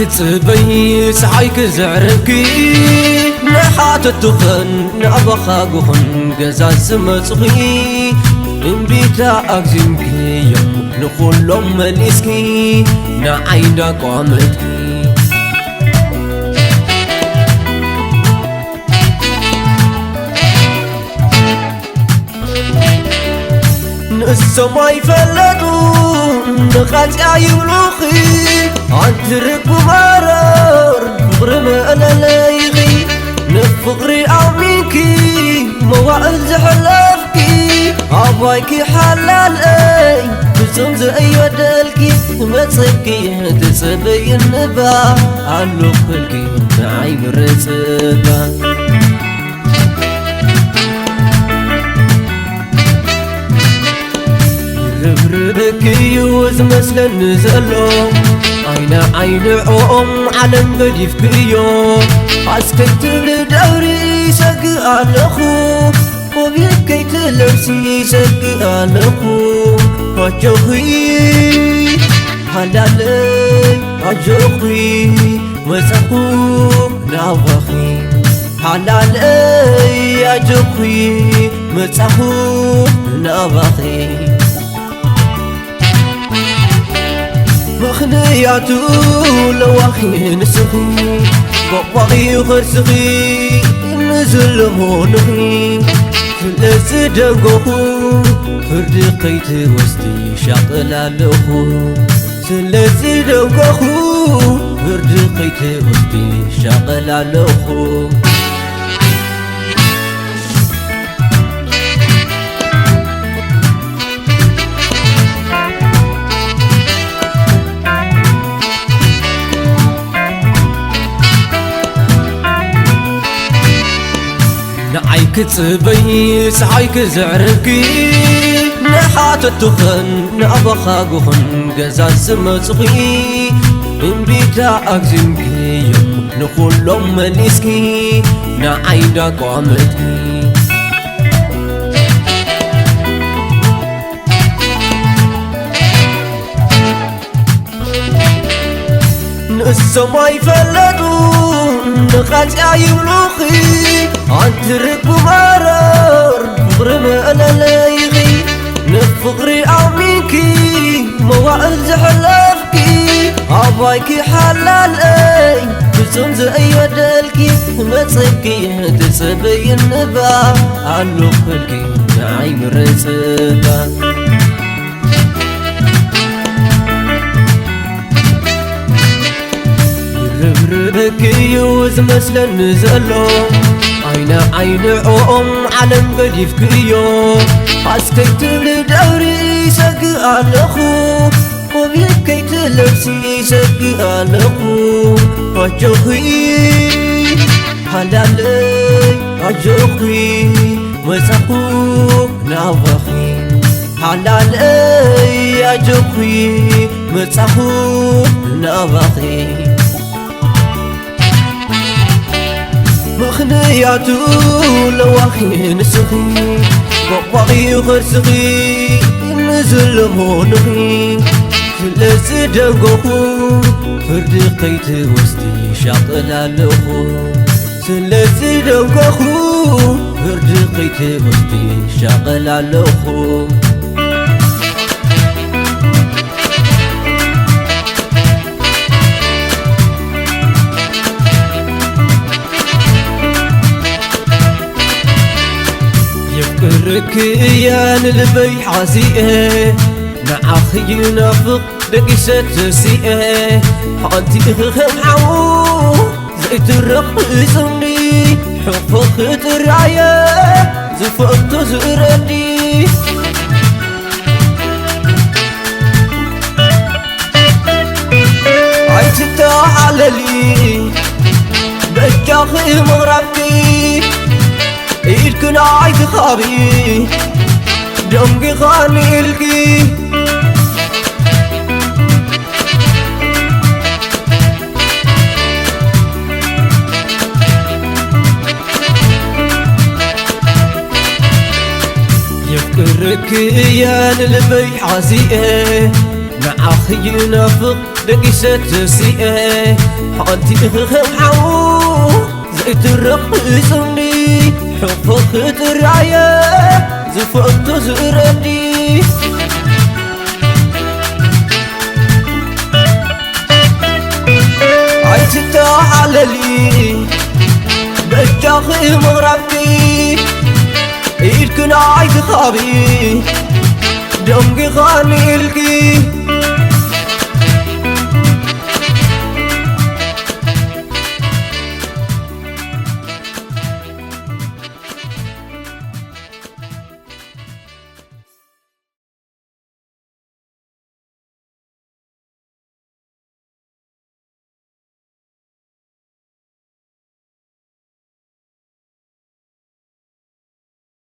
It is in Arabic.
كتصبي سحيك زعركي نحات التخن نعبخا قخن قزاز مصغي انبيتا أكزمكي نخلهم مليسكي نعيدا قامتكي السماي فلتون نخاتع يولوخي عنترك بمرار فقر ما أنا لايغي نفقري عميكي مواعد زحلافكي عبايكي حلال اي بسمز اي ودالكي ما تصبكي تسبي النبا علو خلقي نعيب الرسبا ربربكي يوز مثل النزلو عين عوم علم بديف كيو عسكت لدوري سقع لخو وبيكي تلبسي سقع لخو عجوخي حلالي عجوخي مسخو نعوخي حلالي عجوخي مسخو نعوخي مخنياتو لواخي نسخي بقبقي خرسخي نزل مونخي فلس دنقخو فرد قيت وستي شاقل علخو فلس دنقخو فرد قيت وستي شاقل علخو نعيك تصبي سحيك زعركي نحات التخن نعبخا قخن قزاز مصغي انبيتا أكزمكي نخلهم مليسكي نعيدا قامتكي السماي فلتون نخاتع يولوخي عنترك بمرار فقر ما أنا لايغي نفقري عميكي مواعد زحلافكي عبايكي حلال اي بسمز اي ودالكي ما تصبكي تسبي النبا علو خلقي نعيم الرسبا ربربكي يوز مثل النزلو عين عوم علم بديف كيو عسكت لدوري سقع لخو وبيكي تلبسي سقع لخو عجوخي حلالي عجوخي مسخو نعوخي حلالي عجوخي مسخو نعوخي مخنياتو لواخي نسخي بقبقي خرسخي نزل مونخي فلس دنقخو فرد قيت وستي شاقل علخو فلس دنقخو فرد قيت وستي شاقل علخو ركيان البي حزيئة نعاخي نافق دقيسة تسيئة حانتي خمعو زيت الرق زمني حفق الراية زفقت زردي عيت تعاللي بجاخي مغربي إيدكن عايد خابي دمقي خاني الكي يفكرك يا البي حزيئة معاخ ينافق دقيسة سيئة حانتي خم حاو زي ترقصني حفظ ترايا زفقت زردي عايز تعاللي بجاخي مغربكي إيدكن عايز خابي دمقي خاني الكي